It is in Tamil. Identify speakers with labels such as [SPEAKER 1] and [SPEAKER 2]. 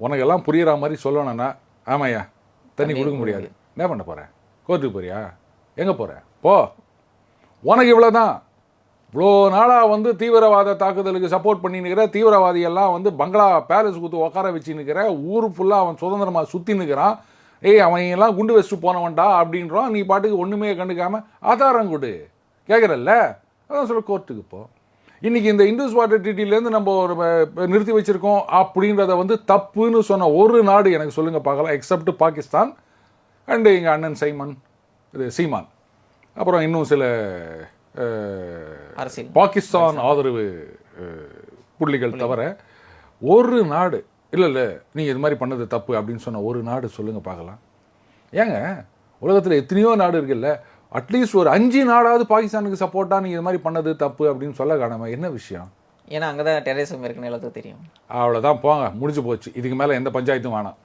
[SPEAKER 1] உனக்கெல்லாம் புரிகிற மாதிரி சொல்லணும்னா ஆமாய்யா தண்ணி கொடுக்க முடியாது. என்ன பண்ண போகிறேன்? கோர்ட்டுக்கு போறியா? எங்கே போகிறேன்? போ. உனக்கு இவ்வளோ தான். இவ்வளோ நாளாக வந்து தீவிரவாத தாக்குதலுக்கு சப்போர்ட் பண்ணின்னுக்கிற தீவிரவாதியெல்லாம் வந்து பங்களா பேலஸ் கொடுத்து உட்கார வச்சுன்னுக்கிற ஊர் ஃபுல்லாக அவன் சுதந்திரமாக சுற்றி நிற்கிறான். ஏய் அவன் எல்லாம் குண்டு வச்சுட்டு போனவன்டா அப்படின்றான். நீ பாட்டுக்கு ஒன்றுமே கண்டுக்காமல் ஆதாரம் கொடு கேட்குறல்ல. அதான் சொல்ல கோர்ட்டுக்கு போ. இன்றைக்கி இந்த இண்டஸ் வாட்டர் ட்ரீட்டிலேருந்து நம்ம ஒரு நிறுத்தி வச்சுருக்கோம் அப்படின்றத வந்து தப்புன்னு சொன்ன ஒரு நாடு எனக்கு சொல்லுங்கள் பார்க்கலாம், எக்ஸப்ட் பாகிஸ்தான் அண்டு எங்கள் அண்ணன் சீமான், அப்புறம் இன்னும் சில பாகிஸ்தான் ஆதரவு புள்ளிகள் தவிர ஒரு நாடு இல்லை நீங்கள் இது மாதிரி பண்ணது தப்பு அப்படின்னு சொன்ன ஒரு நாடு சொல்லுங்கள் பார்க்கலாம். ஏங்க உலகத்தில் எத்தனையோ நாடு இருக்குல்ல, அட்லீஸ்ட் ஒரு 5 நாடாவது பாகிஸ்தானுக்கு சப்போர்ட்டாக நீங்கள் இது மாதிரி பண்ணது தப்பு அப்படின்னு சொல்ல காணாமல் என்ன விஷயம்?
[SPEAKER 2] ஏன்னா அங்கே தான் டெரரிசம் இருக்குன்னு எல்லாத்துக்கும் தெரியும்.
[SPEAKER 1] அவ்வளோதான், போங்க, முடிஞ்சு போச்சு. இதுக்கு மேலே எந்த பஞ்சாயத்தும் வேணாம்.